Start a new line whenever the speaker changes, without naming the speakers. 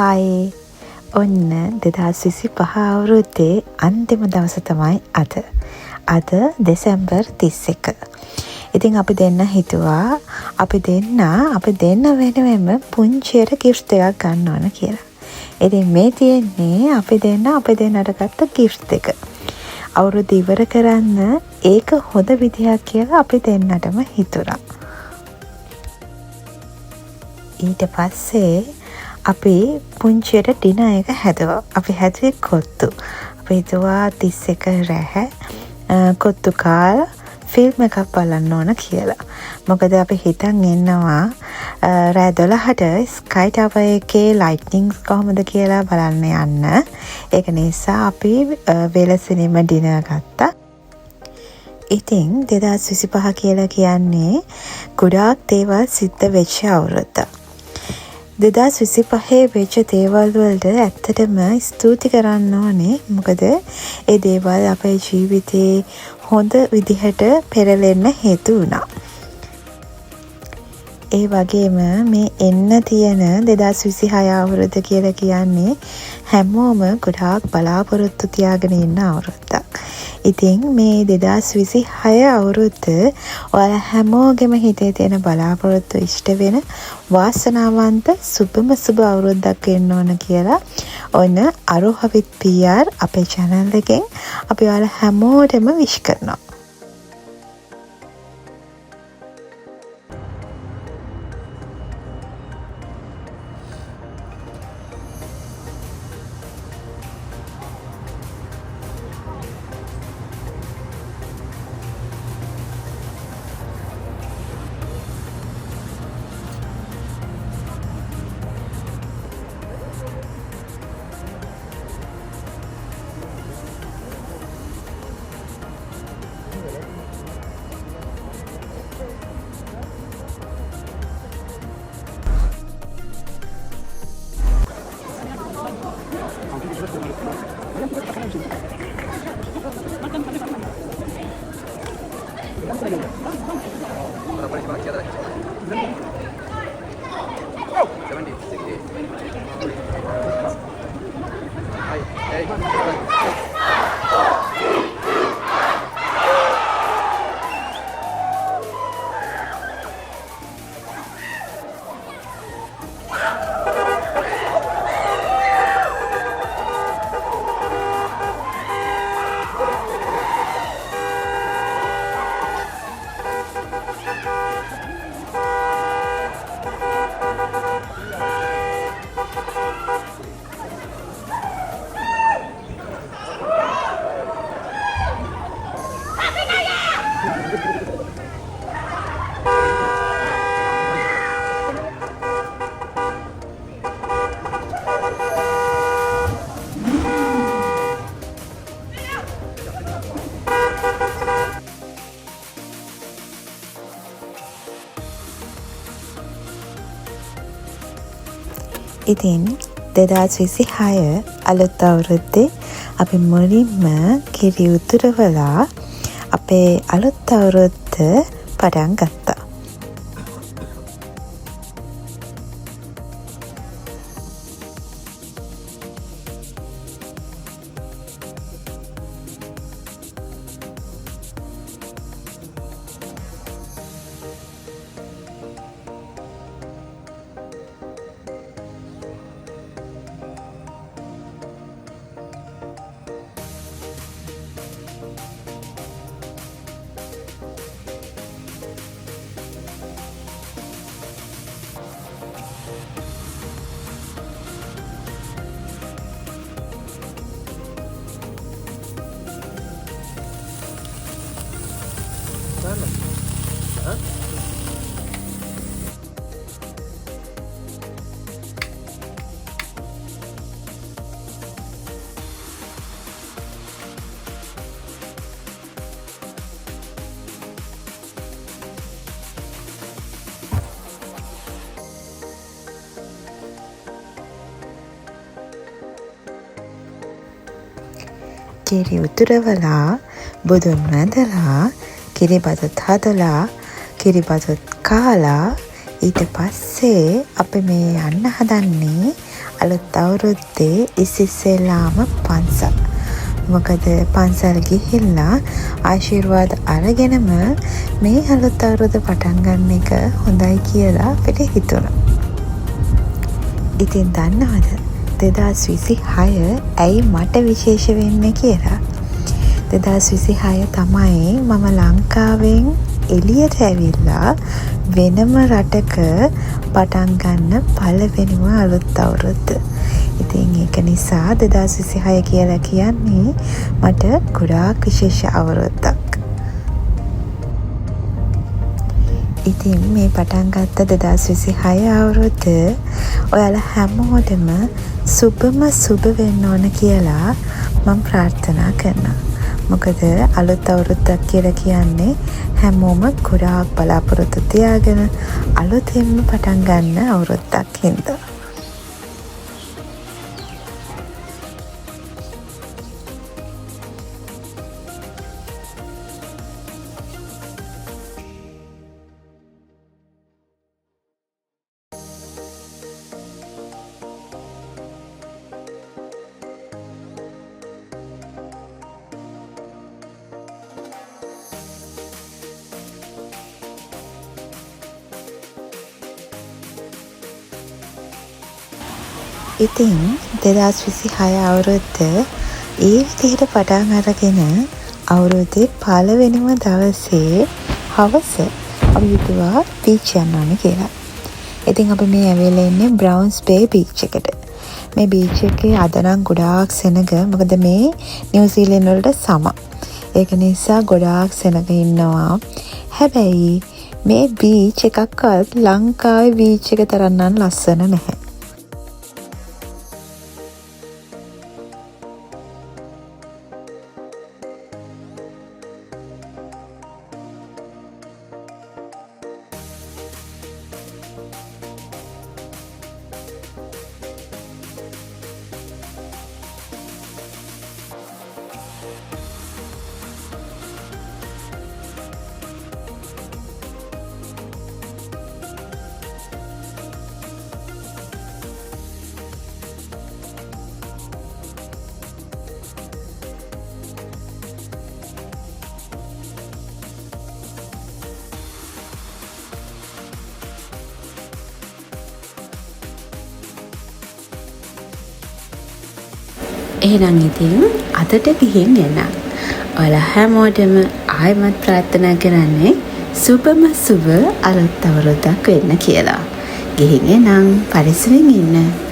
Hi ඔන්න 2025 අවුරුද්දේ අන්තිම දවස තමයි අද. අද දෙසැම්බර් 31. ඉතින් අපි දෙන්න හිතුවා අපි දෙන්න වෙනුවෙන්ම පුංචියට ගිෆ්ට් එකක් ගන්න ඕන කියලා. ඉතින් මේ තියෙන්නේ අපි දෙන්නට ගත්ත ගිෆ්ට් එක. අවුරුදු ඉවර කරන්න ඒක හොඳ විදිහක් කියලා අපි දෙන්නටම හිතුණා. ඊට පස්සේ අපි පුංචියට ඩිනර් එක හැදුවා. අපි හැදුවේ කොත්තු. අපි හිතුවා 31 රැහැ කොත්තු කාලා ෆිල්ම් එකක් බලන්න ඕන කියලා. මොකද අපි හිතන් ඉන්නවා රෑ 12ට ස්කයි ටවර් එකේ ලයිට්නින්ග්ස් කොහොමද කියලා බලන්න යන්න. ඒක නිසා අපි වෙලසෙනීම ඩිනර් ගත්තා. ඉතින් 2025 කියලා කියන්නේ ගොඩාක් දේවල් සිද්ධ වෙච්ච අවුරුද්දක්. 2025 වෙච්ච දේවල් වලට ඇත්තටම ස්තුති කරන්න ඕනේ. මොකද ඒ දේවල් අපේ ජීවිතේ හොඳ විදිහට පෙරලෙන්න හේතු වුණා. ඒ වගේම මේ එන්න තියෙන 2026 අවුරුද්ද කියලා කියන්නේ හැමෝම ගොඩාක් බලාපොරොත්තු තියාගෙන ඉන්න අවුරුද්දක්. ඉතින් මේ 2026 අවුරුද්ද ඔයාලා හැමෝගෙම හිතේ තියෙන බලාපොරොත්තු ඉෂ්ට වෙන වාසනාවන්ත සුබ අවුරුද්දක් වෙන්න ඕන කියලා ඔන්න අරෝහවිත් PR අපේ channel එකෙන් අපි ඔයාලා හැමෝටම විශ් කරනවා. ඉතින් 2026 අලුත් අවුරුද්දේ අපි මුලින්ම කිරි උතුරවලා අපේ අලුත් අවුරුද්ද පටන් ගත්තා. කිරි උතුරවලා බුදුන් වැඳලා කිරිබතත් හදලා කිරිබතත් කාලා ඊට පස්සේ අපි මේ යන්න හදන්නේ අලුත් අවුරුද්දේ ඉස්සෙල්ලාම පන්සල්. මොකද පන්සල් ගිහිල්ලා ආශිර්වාද අරගෙනම මේ අලුත් අවුරුද්ද පටන් ගන්න එක හොඳයි කියලා අපිට හිතුණා. ඉතින් දන්නවද 2026 ඇයි මට විශේෂ වෙන්නේ කියලා? 2026 තමයි මම ලංකාවෙන් එළියට ඇවිල්ලා වෙනම රටක පටන් ගන්න පළවෙනිම අලුත් අවුරුද්ද. ඉතින් ඒක නිසා 2026 කියලා කියන්නේ මට ගොඩාක් විශේෂ අවුරුද්දක්. ඉතින් මේ පටන් ගත්ත 2026 අවුරුද්ද ඔයාලා හැමෝටම සුබ වෙන්න ඕන කියලා මම ප්‍රාර්ථනා කරනවා. මොකද අලුත් අවුරුද්දක් කියලා කියන්නේ හැමෝම ගොඩාක් බලාපොරොත්තු තියාගෙන අලුතෙන්ම පටන් ගන්න අවුරුද්දක් හින්දා. ඉතින් 2026 අවුරුද්ද ඒ විදිහට පටන් අරගෙන අවුරුද්දේ පළවෙනිම දවසේ හවස අපි හිතුවා බීච් යන්න ඕනේ කියලා. ඉතින් අපි මේ ඇවිල්ලා ඉන්නේ බ්‍රවුන්ස් බේ බීච් එකට. මේ බීච් එකේ අද නම් ගොඩාක් සෙනග. මොකද මේ නිව්සීලන්ත වලට සම. ඒක නිසා ගොඩාක් සෙනග ඉන්නවා. හැබැයි මේ බීච් එකක්වත් ලංකාවේ බීච් එක තරම් නම් ලස්සන නැහැ. එහෙනම් ඉතින් අදට ගිහින් එන්න. ඔයාලා හැමෝටම ආයෙමත් ප්‍රාර්ථනා කරන්නේ සුබම සුබ අලුත් අවුරුද්දක් වෙන්න කියලා. ගිහින් එන්න පරිස්සමෙන් ඉන්න.